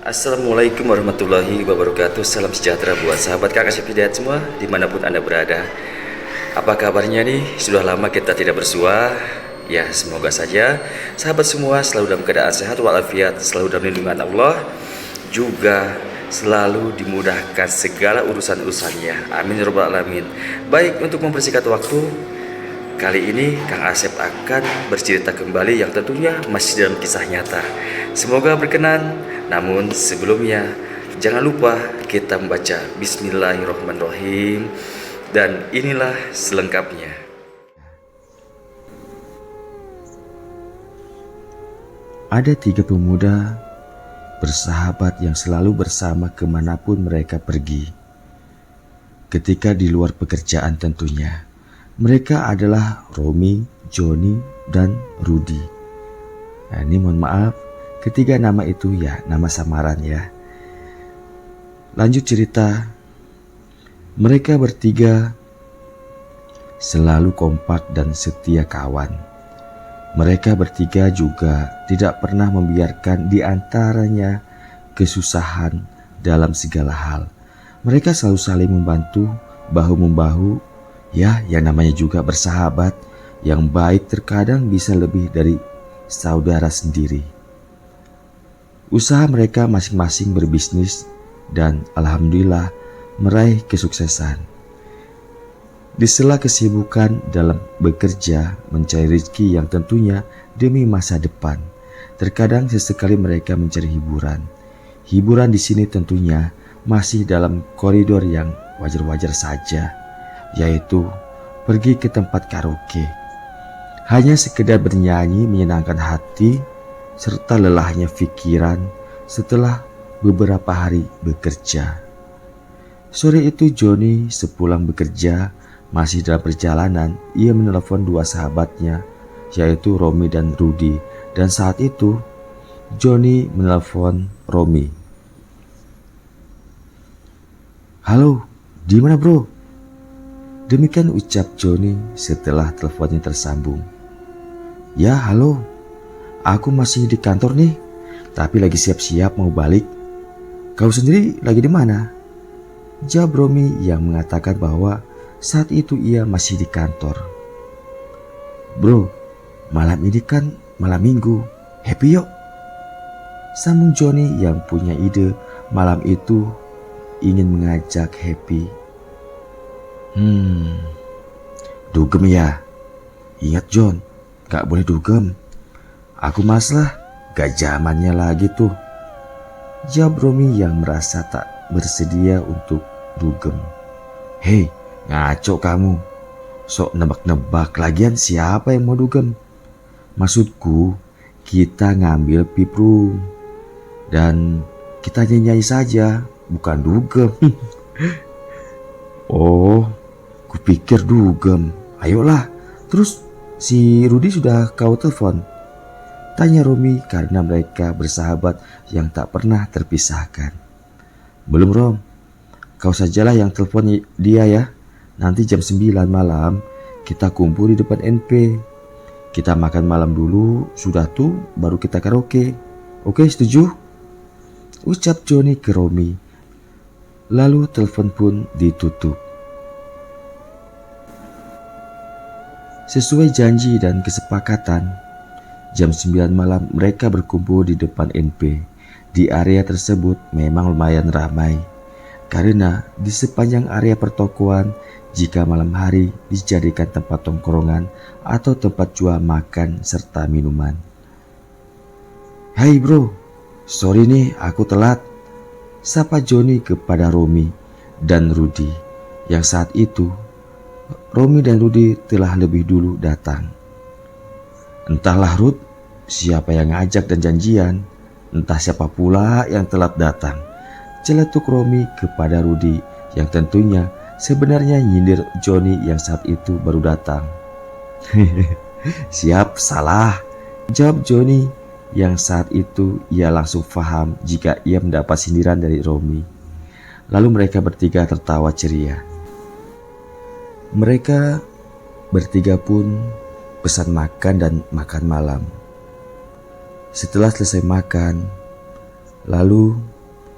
Assalamualaikum warahmatullahi wabarakatuh. Salam sejahtera buat sahabat kakak Hidayat semua dimanapun anda berada. Apa kabarnya nih? Sudah lama kita tidak bersua. Ya, semoga saja sahabat semua selalu dalam keadaan sehat walafiat, selalu dalam lindungan Allah, juga selalu dimudahkan segala urusan-urusannya. Amin ya rabbal alamin. Baik, untuk mempersingkat waktu, kali ini Kang Asep akan bercerita kembali yang tentunya masih dalam kisah nyata. Semoga berkenan. Namun sebelumnya jangan lupa kita membaca Bismillahirrahmanirrahim. Dan inilah selengkapnya. Ada 3 pemuda bersahabat yang selalu bersama kemanapun mereka pergi. Ketika di luar pekerjaan tentunya. Mereka adalah Romi, Joni, dan Rudi. Nah, ini mohon maaf, ketiga nama itu ya nama samaran ya. Lanjut cerita. Mereka bertiga selalu kompak dan setia kawan. Mereka bertiga juga tidak pernah membiarkan di antaranya kesusahan dalam segala hal. Mereka selalu saling membantu, bahu-membahu. Ya, yang namanya juga bersahabat, yang baik terkadang bisa lebih dari saudara sendiri. Usaha mereka masing-masing berbisnis dan alhamdulillah meraih kesuksesan. Di sela kesibukan dalam bekerja mencari rezeki yang tentunya demi masa depan, terkadang sesekali mereka mencari hiburan. Hiburan di sini tentunya masih dalam koridor yang wajar-wajar saja, yaitu pergi ke tempat karaoke. Hanya sekedar bernyanyi menyenangkan hati serta lelahnya pikiran setelah beberapa hari bekerja. Sore itu Joni sepulang bekerja masih dalam perjalanan, ia menelepon 2 sahabatnya, yaitu Romi dan Rudi. Dan saat itu Joni menelepon Romi. "Halo, di mana bro?" Demikian ucap Joni setelah teleponnya tersambung. "Ya halo, aku masih di kantor nih, tapi lagi siap-siap mau balik. Kau sendiri lagi di mana?" Jawab Romi yang mengatakan bahwa saat itu ia masih di kantor. "Bro, malam ini kan malam minggu, happy yuk," sambung Joni yang punya ide malam itu ingin mengajak happy. Dugem ya? Ingat John, gak boleh dugem. Aku males lah, gak zamannya lagi tuh, jawab Romi yang merasa tak bersedia untuk dugem. "Hei, ngaco kamu, sok nebak-nebak lagian siapa yang mau dugem? Maksudku, kita ngambil piprum dan kita nyanyi saja, bukan dugem." "Oh, kupikir dugem. Ayolah, terus si Rudi sudah kau telepon?" tanya Romi karena mereka bersahabat yang tak pernah terpisahkan. "Belum Rom, kau sajalah yang telepon dia ya. Nanti jam 9 malam kita kumpul di depan NP. Kita makan malam dulu, sudah tuh baru kita karaoke. Oke, setuju?" ucap Joni ke Romi. Lalu telepon pun ditutup. Sesuai janji dan kesepakatan, jam 9 malam mereka berkumpul di depan NP. Di area tersebut memang lumayan ramai, karena di sepanjang area pertokoan jika malam hari dijadikan tempat tongkrongan atau tempat jual makan serta minuman. "Hai bro, sorry nih aku telat," sapa Joni kepada Romi dan Rudi, yang saat itu Romi dan Rudi telah lebih dulu datang. "Entahlah Rud, siapa yang ngajak dan janjian, entah siapa pula yang telat datang," celetuk Romi kepada Rudi yang tentunya sebenarnya nyindir Joni yang saat itu baru datang. "Siap, salah," jawab Joni yang saat itu ia langsung paham jika ia mendapat sindiran dari Romi. Lalu mereka bertiga tertawa ceria. Mereka bertiga pun pesan makan dan makan malam. Setelah selesai makan, lalu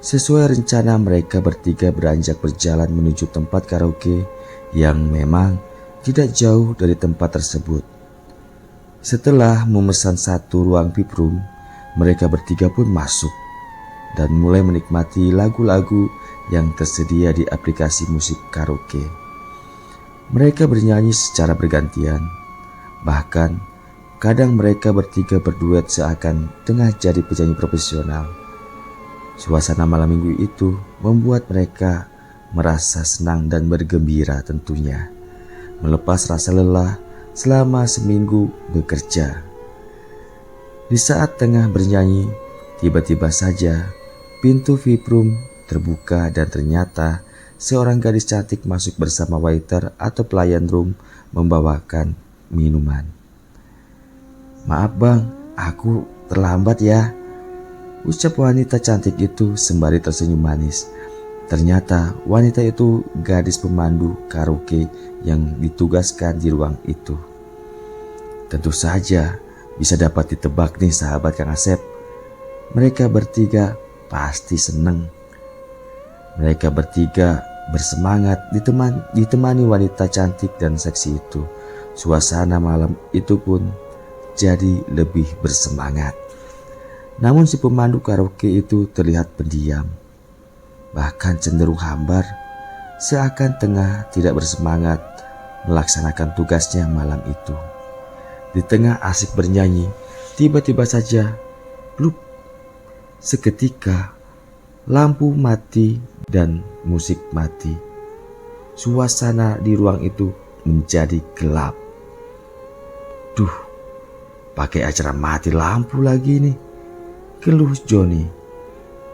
Sesuai rencana, mereka bertiga beranjak berjalan menuju tempat karaoke yang memang tidak jauh dari tempat tersebut. Setelah memesan satu ruang VIP room, mereka bertiga pun masuk dan mulai menikmati lagu-lagu yang tersedia di aplikasi musik karaoke. Mereka bernyanyi secara bergantian, bahkan kadang mereka bertiga berduet seakan tengah jadi penyanyi profesional. Suasana malam minggu itu membuat mereka merasa senang dan bergembira tentunya, melepas rasa lelah selama seminggu bekerja. Di saat tengah bernyanyi, tiba-tiba saja pintu VIP room terbuka dan ternyata seorang gadis cantik masuk bersama waiter atau pelayan room membawakan minuman. "Maaf bang, aku terlambat ya," ucap wanita cantik itu sembari tersenyum manis. Ternyata wanita itu gadis pemandu karaoke yang ditugaskan di ruang itu. Tentu saja bisa dapat ditebak nih sahabat Kang Asep, mereka bertiga pasti seneng. Mereka bertiga bersemangat ditemani wanita cantik dan seksi itu. Suasana malam itu pun jadi lebih bersemangat. Namun si pemandu karaoke itu terlihat pendiam, bahkan cenderung hambar, seakan tengah tidak bersemangat melaksanakan tugasnya malam itu. Di tengah asik bernyanyi, tiba-tiba saja, blup, seketika lampu mati dan musik mati. Suasana di ruang itu menjadi gelap. Duh, pakai acara mati lampu lagi nih, keluh Joni.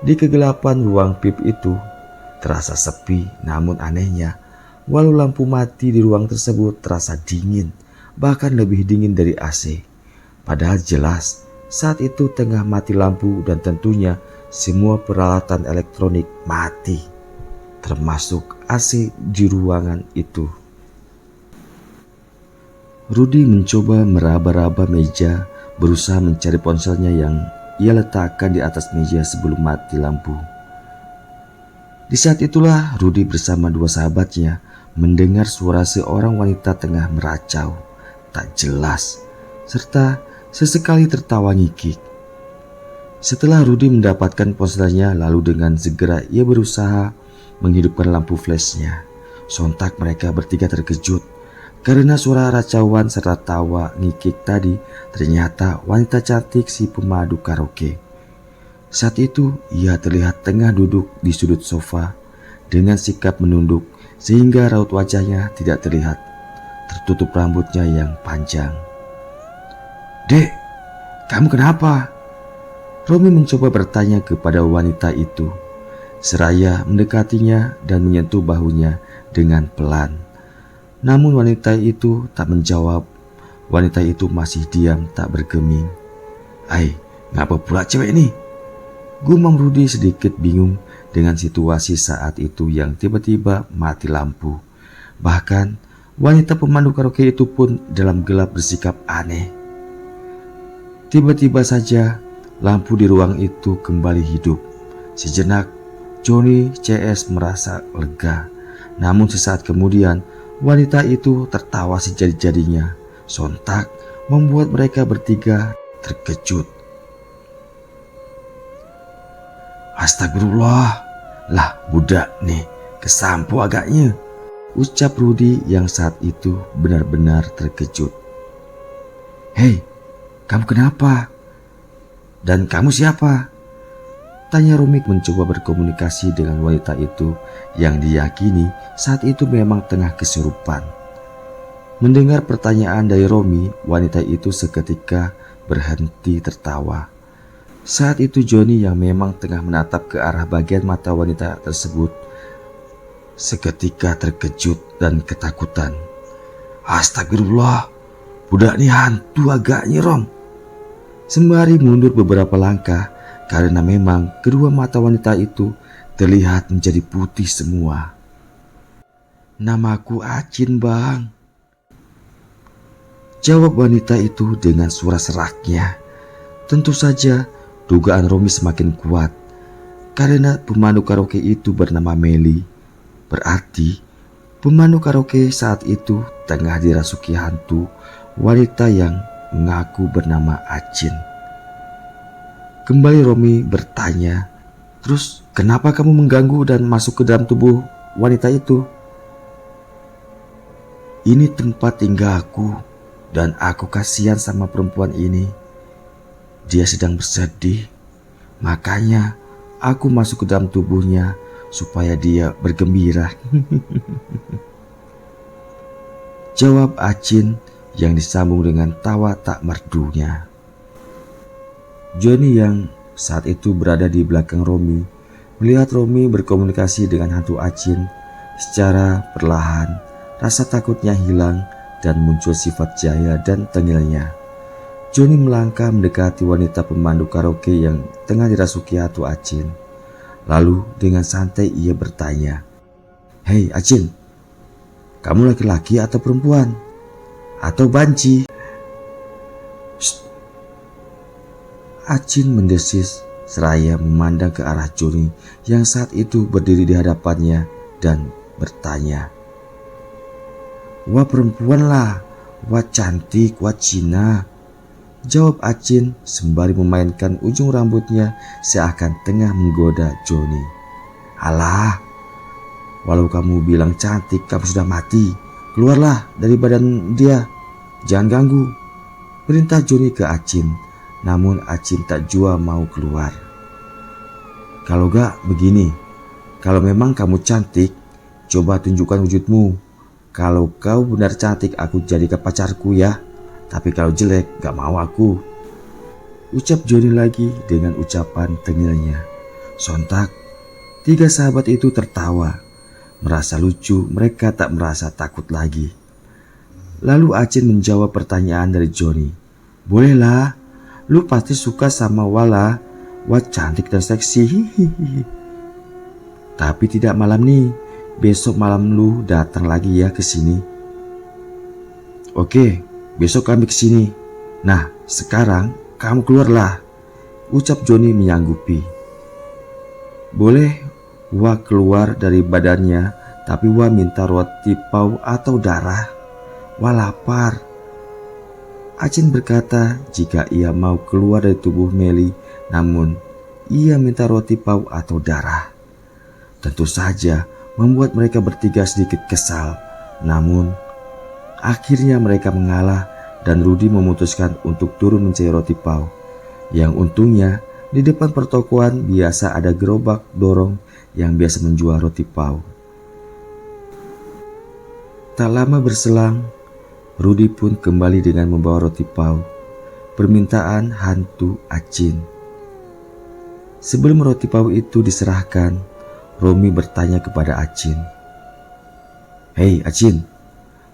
Di kegelapan ruang VIP itu terasa sepi, namun anehnya walau lampu mati di ruang tersebut terasa dingin, bahkan lebih dingin dari AC. Padahal jelas saat itu tengah mati lampu dan tentunya semua peralatan elektronik mati, termasuk AC di ruangan itu. Rudy mencoba meraba-raba meja, berusaha mencari ponselnya yang ia letakkan di atas meja sebelum mati lampu. Di saat itulah Rudy bersama dua sahabatnya mendengar suara seorang wanita tengah meracau tak jelas serta sesekali tertawa ngikik. Setelah Rudy mendapatkan ponselnya, lalu dengan segera ia berusaha menghidupkan lampu flashnya. Sontak mereka bertiga terkejut karena suara racauan serta tawa ngikik tadi ternyata wanita cantik si pemandu karaoke. Saat itu ia terlihat tengah duduk di sudut sofa dengan sikap menunduk sehingga raut wajahnya tidak terlihat, tertutup rambutnya yang panjang. "Dek, kamu kenapa?" Romi mencoba bertanya kepada wanita itu, seraya mendekatinya dan menyentuh bahunya dengan pelan. Namun wanita itu tak menjawab. Wanita itu masih diam tak bergeming. Ngapa pula cewek ini?" gumam Rudy sedikit bingung dengan situasi saat itu yang tiba-tiba mati lampu. Bahkan wanita pemandu karaoke itu pun dalam gelap bersikap aneh. Tiba-tiba saja lampu di ruang itu kembali hidup. Sejenak Johnny CS merasa lega. Namun sesaat kemudian wanita itu tertawa sejadi-jadinya. Sontak membuat mereka bertiga terkejut. "Astagfirullah, lah budak nih, kesampu agaknya," ucap Rudy yang saat itu benar-benar terkejut. "Hei, kamu kenapa? Dan kamu siapa?" tanya Rumik mencoba berkomunikasi dengan wanita itu yang diyakini saat itu memang tengah kesurupan. Mendengar pertanyaan dari Romi, wanita itu seketika berhenti tertawa. Saat itu Johnny yang memang tengah menatap ke arah bagian mata wanita tersebut seketika terkejut dan ketakutan. "Astagfirullah, budak ini hantu agaknya Rom." Sembari mundur beberapa langkah karena memang kedua mata wanita itu terlihat menjadi putih semua. "Namaku Acin bang," jawab wanita itu dengan suara seraknya. Tentu saja dugaan Romi semakin kuat Karena pemandu karaoke itu bernama Meli, berarti pemandu karaoke saat itu tengah dirasuki hantu wanita yang mengaku bernama Acin. Kembali Romi bertanya, "Terus kenapa kamu mengganggu dan masuk ke dalam tubuh wanita itu?" "Ini tempat tinggal aku dan aku kasihan sama perempuan ini. Dia sedang bersedih, makanya aku masuk ke dalam tubuhnya supaya dia bergembira." Jawab Acin yang disambung dengan tawa tak merdunya. Johnny yang saat itu berada di belakang Romi melihat Romi berkomunikasi dengan hantu Acin. Secara perlahan rasa takutnya hilang dan muncul sifat jaya dan tengilnya. Johnny melangkah mendekati wanita pemandu karaoke yang tengah dirasuki hantu Acin. Lalu dengan santai ia bertanya, "Hei Acin, kamu laki-laki atau perempuan? Atau banci?" "Shh." Acin mendesis seraya memandang ke arah Johnny yang saat itu berdiri di hadapannya dan bertanya, "Wah perempuan lah, wah cantik, wah Cina," jawab Acin sembari memainkan ujung rambutnya seakan tengah menggoda Johnny. "Alah, walau kamu bilang cantik, kamu sudah mati. Keluarlah dari badan dia, jangan ganggu," perintah Johnny ke Acin. Namun Acin tak jua mau keluar. "Kalau gak begini, kalau memang kamu cantik, coba tunjukkan wujudmu. Kalau kau benar cantik, aku jadikan pacarku ya. Tapi kalau jelek, gak mau aku," ucap Johnny lagi dengan ucapan tengilnya. Sontak, tiga sahabat itu tertawa. Merasa lucu, mereka tak merasa takut lagi. Lalu Acin menjawab pertanyaan dari Johnny. "Bolehlah, lu pasti suka sama Wala. Wah cantik dan seksi. Hihihi. Tapi tidak malam nih. Besok malam lu datang lagi ya ke sini." "Oke, besok kami ke sini. Nah, sekarang kamu keluarlah," ucap Johnny menyanggupi. Boleh Wah keluar dari badannya, tapi Wah minta roti pau atau darah. Wah lapar. Acin berkata jika ia mau keluar dari tubuh Meli, namun ia minta roti pau atau darah. Tentu saja membuat mereka bertiga sedikit kesal. Namun akhirnya mereka mengalah dan Rudi memutuskan untuk turun mencari roti pau. Yang untungnya di depan pertokoan biasa ada gerobak dorong yang biasa menjual roti pau. Tak lama berselang, Rudi pun kembali dengan membawa roti pau, permintaan hantu Acin. Sebelum roti pau itu diserahkan, Romi bertanya kepada Acin, "Hei Acin,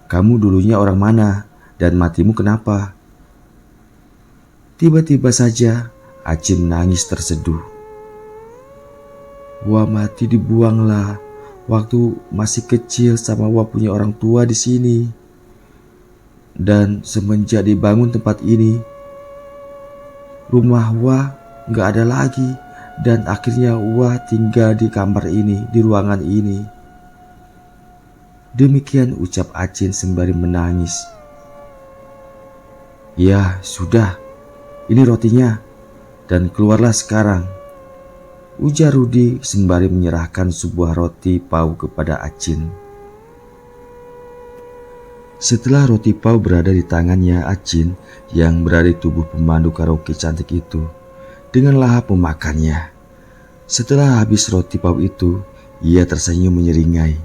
kamu dulunya orang mana dan matimu kenapa?" Tiba-tiba saja Acin menangis terseduh. "Wah mati dibuanglah waktu masih kecil sama Wah punya orang tua di sini. Dan semenjak dibangun tempat ini, rumah Wah gak ada lagi dan akhirnya Wah tinggal di kamar ini, di ruangan ini." Demikian ucap Acin sembari menangis. "Ya sudah, ini rotinya dan keluarlah sekarang," ujar Rudi sembari menyerahkan sebuah roti pau kepada Acin. Setelah roti pau berada di tangannya Acin yang berada di tubuh pemandu karaoke cantik itu, dengan lahap memakannya. Setelah habis roti pau itu, ia tersenyum menyeringai.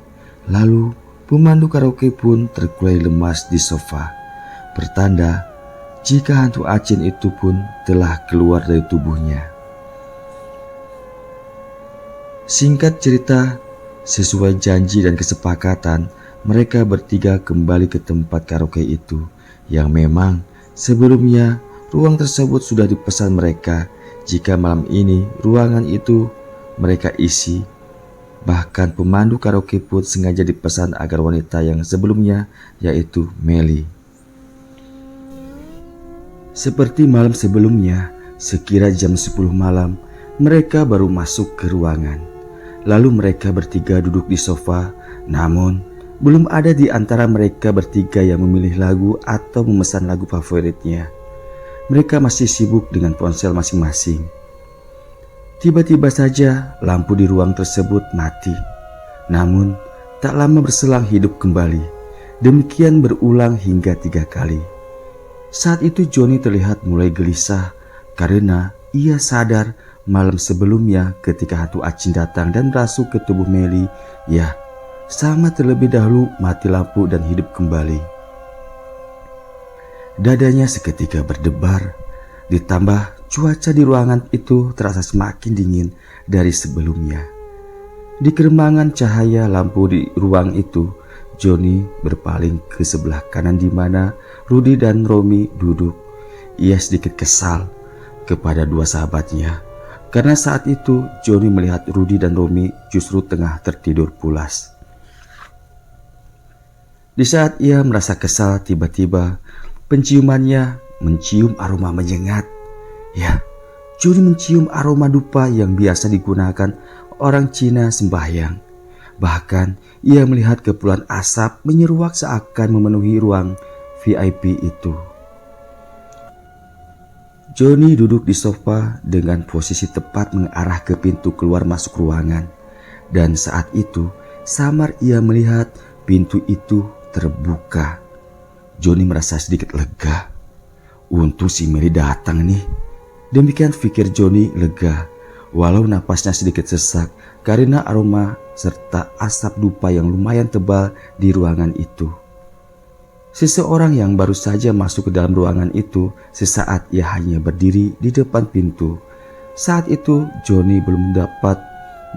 Lalu pemandu karaoke pun terkulai lemas di sofa, pertanda jika hantu Acin itu pun telah keluar dari tubuhnya. Singkat cerita, sesuai janji dan kesepakatan, mereka bertiga kembali ke tempat karaoke itu yang memang sebelumnya ruang tersebut sudah dipesan mereka jika malam ini ruangan itu mereka isi. Bahkan pemandu karaoke pun sengaja dipesan agar wanita yang sebelumnya, yaitu Meli. Seperti malam sebelumnya, sekira jam 10 malam, Mereka baru masuk ke ruangan. Lalu mereka bertiga duduk di sofa, namun belum ada di antara mereka bertiga yang memilih lagu atau memesan lagu favoritnya. Mereka masih sibuk dengan ponsel masing-masing. Tiba-tiba saja lampu di ruang tersebut mati. Namun tak lama berselang hidup kembali. Demikian berulang hingga 3 kali. Saat itu Johnny terlihat mulai gelisah karena ia sadar malam sebelumnya ketika hantu Acin datang dan merasuk ke tubuh Melly, ya, sama terlebih dahulu mati lampu dan hidup kembali. Dadanya seketika berdebar, ditambah cuaca di ruangan itu terasa semakin dingin dari sebelumnya. Di keremangan cahaya lampu di ruang itu, Johnny berpaling ke sebelah kanan di mana Rudy dan Romy duduk. Ia sedikit kesal kepada dua sahabatnya karena saat itu Johnny melihat Rudy dan Romy justru tengah tertidur pulas. Di saat ia merasa kesal, tiba-tiba penciumannya mencium aroma menyengat. Ya, Johnny mencium aroma dupa yang biasa digunakan orang Cina sembahyang. Bahkan ia melihat kepulan asap menyeruak seakan memenuhi ruang VIP itu. Johnny duduk di sofa dengan posisi tepat mengarah ke pintu keluar masuk ruangan. Dan saat itu samar ia melihat pintu itu terbuka. Johnny merasa sedikit lega. Untung si Melly datang nih. Demikian pikir Johnny lega, walau napasnya sedikit sesak karena aroma serta asap dupa yang lumayan tebal di ruangan itu. Seseorang yang baru saja masuk ke dalam ruangan itu, sesaat ia hanya berdiri di depan pintu. Saat itu Johnny belum dapat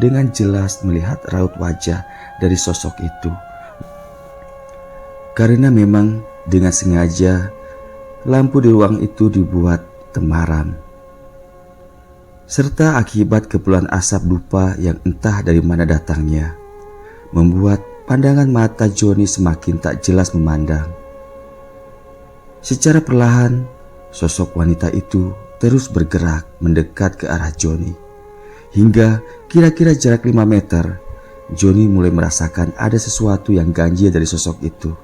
dengan jelas melihat raut wajah dari sosok itu. Karena memang dengan sengaja lampu di ruang itu dibuat temaram. Serta akibat kepulan asap dupa yang entah dari mana datangnya, membuat pandangan mata Johnny semakin tak jelas memandang. Secara perlahan, sosok wanita itu terus bergerak mendekat ke arah Johnny. Hingga kira-kira jarak 5 meter, Johnny mulai merasakan ada sesuatu yang ganjil dari sosok itu.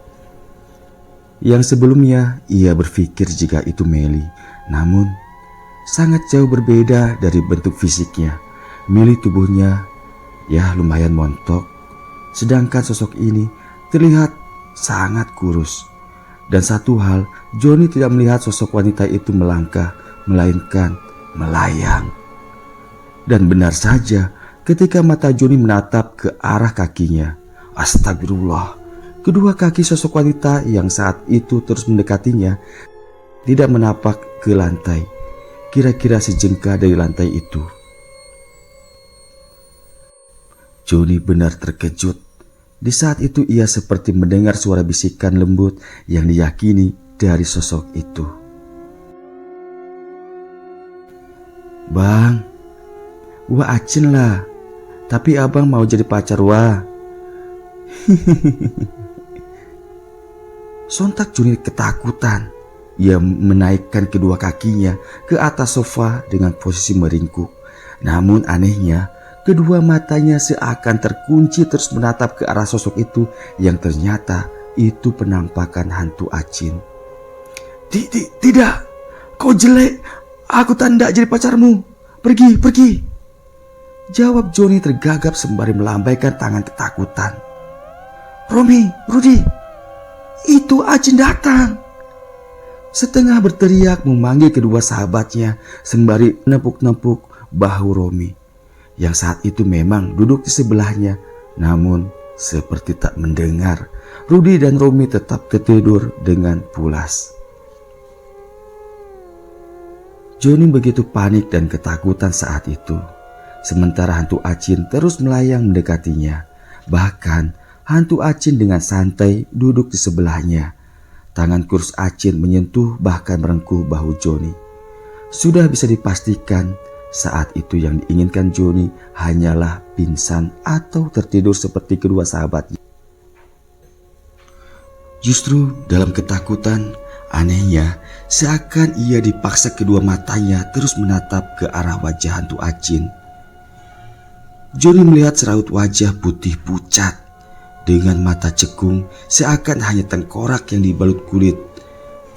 Yang sebelumnya ia berpikir jika itu Melly, namun sangat jauh berbeda dari bentuk fisiknya. Melly tubuhnya ya lumayan montok, sedangkan sosok ini terlihat sangat kurus. Dan satu hal, Johnny tidak melihat sosok wanita itu melangkah, melainkan melayang. Dan benar saja, ketika mata Johnny menatap ke arah kakinya, astagfirullah, kedua kaki sosok wanita yang saat itu terus mendekatinya tidak menapak ke lantai, kira-kira sejengkal dari lantai itu. Johnny benar terkejut. Di saat itu ia seperti mendengar suara bisikan lembut yang diyakini dari sosok itu. "Bang, Wah Acin lah, tapi abang mau jadi pacar Wah." Sontak Johnny ketakutan. Ia menaikkan kedua kakinya ke atas sofa dengan posisi meringkuk. Namun anehnya, kedua matanya seakan terkunci terus menatap ke arah sosok itu yang ternyata itu penampakan hantu Acin. Tidak, kau jelek, aku tak jadi pacarmu. Pergi. Jawab Johnny tergagap sembari melambaikan tangan ketakutan. Romy, Rudy, itu Acin datang. Setengah berteriak memanggil kedua sahabatnya sembari nepuk-nepuk bahu Romy, yang saat itu memang duduk di sebelahnya. Namun seperti tak mendengar, Rudy dan Romy tetap tertidur dengan pulas. Johnny begitu panik dan ketakutan saat itu. Sementara hantu Acin terus melayang mendekatinya. Bahkan hantu Acin dengan santai duduk di sebelahnya. Tangan kurus Acin menyentuh bahkan merengkuh bahu Johnny. Sudah bisa dipastikan saat itu yang diinginkan Johnny hanyalah pingsan atau tertidur seperti kedua sahabatnya. Justru dalam ketakutan, Anehnya, seakan ia dipaksa kedua matanya terus menatap ke arah wajah hantu Acin. Johnny melihat seraut wajah putih pucat dengan mata cekung seakan hanya tengkorak yang dibalut kulit.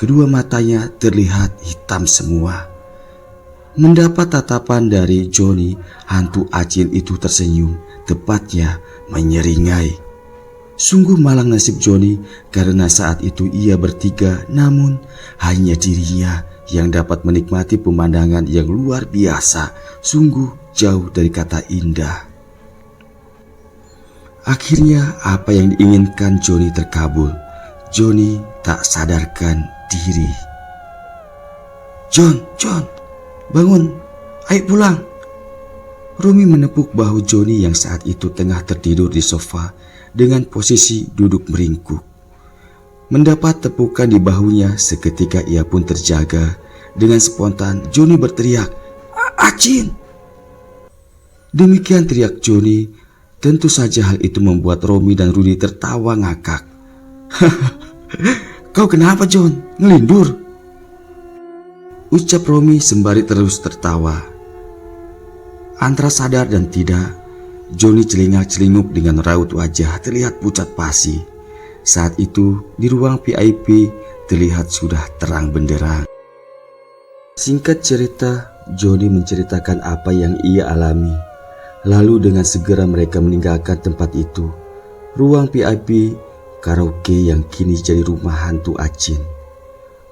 Kedua matanya terlihat hitam semua. Mendapat tatapan dari Johnny, hantu Acin itu tersenyum, tepatnya menyeringai. Sungguh malang nasib Johnny karena saat itu ia bertiga, namun hanya dirinya yang dapat menikmati pemandangan yang luar biasa, sungguh jauh dari kata indah. Akhirnya apa yang diinginkan Johnny terkabul. Johnny tak sadarkan diri. John, bangun, ayo pulang. Romi menepuk bahu Johnny yang saat itu tengah tertidur di sofa dengan posisi duduk meringkuk. Mendapat tepukan di bahunya, seketika ia pun terjaga. Dengan spontan Johnny berteriak, "Acin!" Demikian teriak Johnny. Tentu saja hal itu membuat Romi dan Rudy tertawa ngakak. "Kau kenapa, John? Ngelindur?" ucap Romi sembari terus tertawa. Antara sadar dan tidak, Johnny celingak-celinguk dengan raut wajah terlihat pucat pasi. Saat itu di ruang VIP terlihat sudah terang benderang. Singkat cerita, Johnny menceritakan apa yang ia alami. Lalu dengan segera mereka meninggalkan tempat itu. Ruang VIP karaoke yang kini jadi rumah hantu Acin.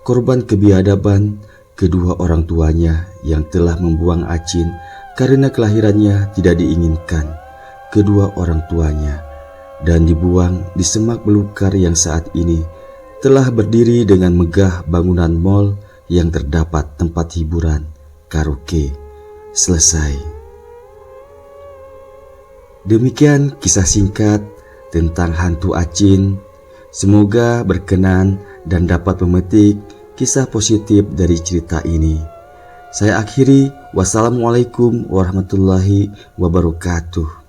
Korban kebiadaban kedua orang tuanya yang telah membuang Acin karena kelahirannya tidak diinginkan kedua orang tuanya dan dibuang di semak belukar yang saat ini telah berdiri dengan megah bangunan mall yang terdapat tempat hiburan karaoke. Selesai. Demikian kisah singkat tentang hantu Acin. Semoga berkenan dan dapat memetik kisah positif dari cerita ini. Saya akhiri. Wassalamualaikum warahmatullahi wabarakatuh.